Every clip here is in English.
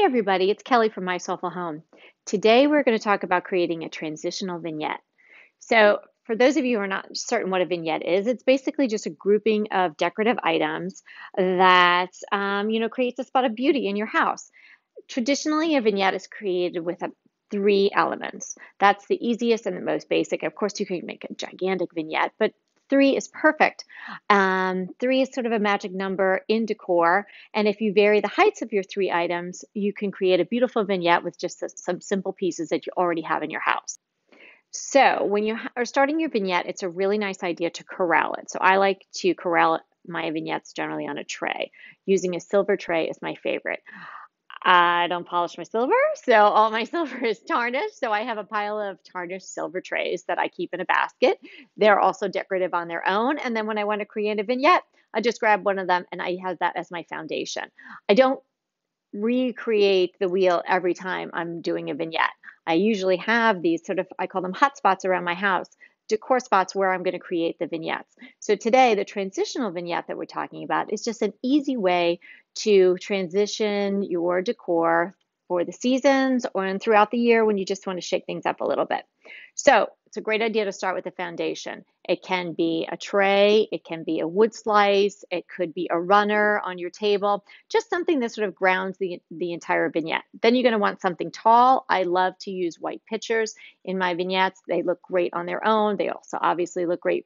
Hey everybody, it's Kelly from My Soulful Home. Today we're going to talk about creating a transitional vignette. So, for those of you who are not certain what a vignette is, it's basically just a grouping of decorative items that creates a spot of beauty in your house. Traditionally, a vignette is created with three elements. That's the easiest and the most basic. Of course, you can make a gigantic vignette, but three is perfect. Three is sort of a magic number in decor. And if you vary the heights of your three items, you can create a beautiful vignette with just some simple pieces that you already have in your house. So when you are starting your vignette, it's a really nice idea to corral it. So I like to corral my vignettes generally on a tray. Using a silver tray is my favorite. I don't polish my silver, so all my silver is tarnished. So I have a pile of tarnished silver trays that I keep in a basket. They're also decorative on their own. And then when I want to create a vignette, I just grab one of them and I have that as my foundation. I don't recreate the wheel every time I'm doing a vignette. I usually have these sort of, I call them hot spots around my house, decor spots where I'm going to create the vignettes. So today, the transitional vignette that we're talking about is just an easy way to transition your decor for the seasons or throughout the year when you just want to shake things up a little bit. So it's a great idea to start with the foundation. It can be a tray, it can be a wood slice, it could be a runner on your table, just something that sort of grounds the entire vignette. Then you're going to want something tall. I love to use white pictures in my vignettes. They look great on their own. They also obviously look great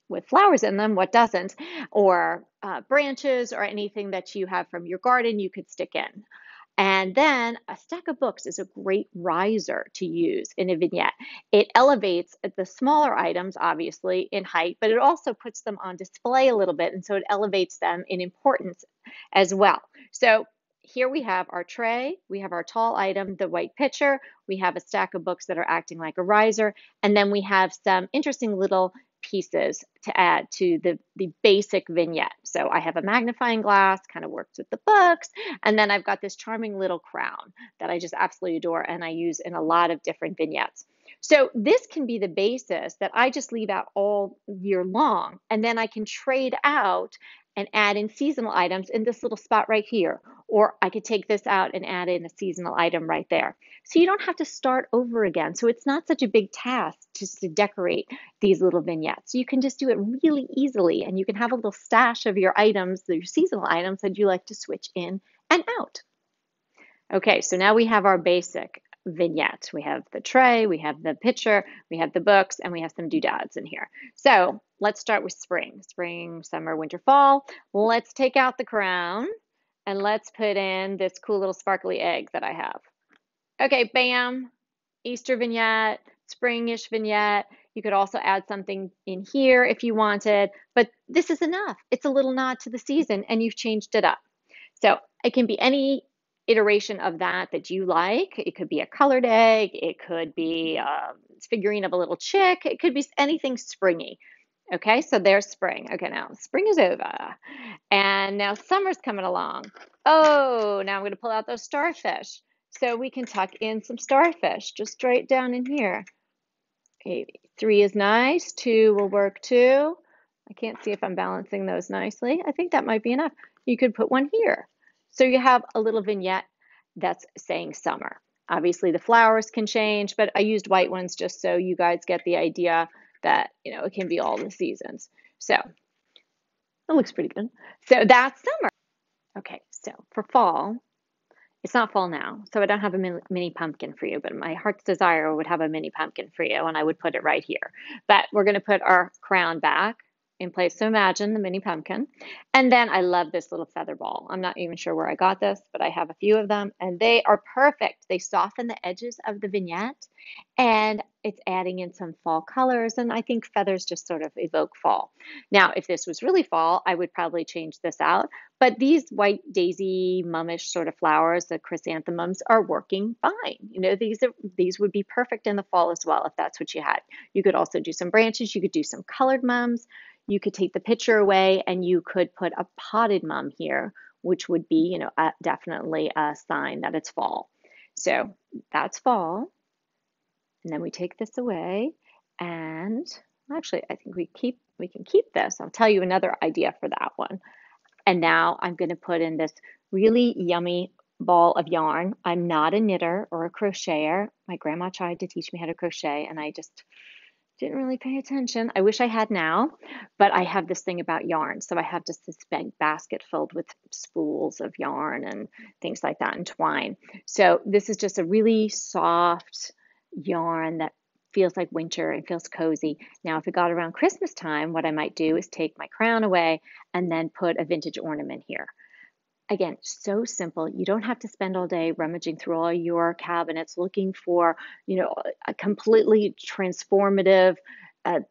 with flowers in them, what doesn't? Or branches or anything that you have from your garden you could stick in. And then a stack of books is a great riser to use in a vignette. It elevates the smaller items, obviously, in height, but it also puts them on display a little bit. And so it elevates them in importance as well. So here we have our tray, we have our tall item, the white pitcher, we have a stack of books that are acting like a riser, and then we have some interesting little pieces to add to the basic vignette. So I have a magnifying glass, kind of works with the books, and then I've got this charming little crown that I just absolutely adore and I use in a lot of different vignettes. So this can be the basis that I just leave out all year long, and then I can trade out and add in seasonal items in this little spot right here. Or I could take this out and add in a seasonal item right there. So you don't have to start over again. So it's not such a big task just to decorate these little vignettes. You can just do it really easily, and you can have a little stash of your items, your seasonal items that you like to switch in and out. Okay, so now we have our basic vignette. We have the tray, we have the picture, we have the books, and we have some doodads in here. So let's start with spring. Spring, summer, winter, fall. Let's take out the crown and let's put in this cool little sparkly egg that I have. Okay, bam, Easter vignette, springish vignette. You could also add something in here if you wanted, but this is enough. It's a little nod to the season and you've changed it up. So it can be any iteration of that you like. It could be a colored egg. It could be a figurine of a little chick. It could be anything springy. Okay, so there's spring. Okay, now spring is over. And now summer's coming along. Oh, now I'm going to pull out those starfish. So we can tuck in some starfish just straight down in here. Maybe 3 is nice. 2 will work too. I can't see if I'm balancing those nicely. I think that might be enough. You could put one here. So you have a little vignette that's saying summer. Obviously the flowers can change, but I used white ones just so you guys get the idea that, it can be all the seasons. So it looks pretty good. So that's summer. Okay, so for fall, it's not fall now, so I don't have a mini pumpkin for you, but my heart's desire would have a mini pumpkin for you, and I would put it right here. But we're going to put our crown back in place. So imagine the mini pumpkin. And then I love this little feather ball. I'm not even sure where I got this, but I have a few of them, and they are perfect. They soften the edges of the vignette, and it's adding in some fall colors, and I think feathers just sort of evoke fall. Now, if this was really fall, I would probably change this out, but these white daisy mummish sort of flowers, the chrysanthemums, are working fine. These would be perfect in the fall as well if that's what you had. You could also do some branches. You could do some colored mums. You could take the picture away and you could put a potted mum here, which would be, definitely a sign that it's fall. So that's fall. And then we take this away, and actually I think we can keep this. I'll tell you another idea for that one. And now I'm going to put in this really yummy ball of yarn. I'm not a knitter or a crocheter. My grandma tried to teach me how to crochet and I just didn't really pay attention. I wish I had now, but I have this thing about yarn. So I have just this big basket filled with spools of yarn and things like that and twine. So this is just a really soft yarn that feels like winter and feels cozy. Now, if it got around Christmas time, what I might do is take my crown away and then put a vintage ornament here. Again, so simple. You don't have to spend all day rummaging through all your cabinets looking for, a completely transformative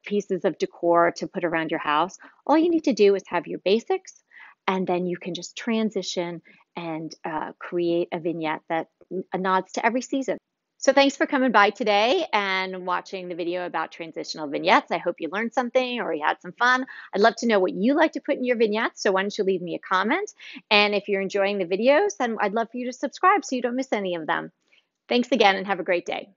pieces of decor to put around your house. All you need to do is have your basics, and then you can just transition and create a vignette that nods to every season. So thanks for coming by today and watching the video about transitional vignettes. I hope you learned something or you had some fun. I'd love to know what you like to put in your vignettes, so why don't you leave me a comment? And if you're enjoying the videos, then I'd love for you to subscribe so you don't miss any of them. Thanks again and have a great day.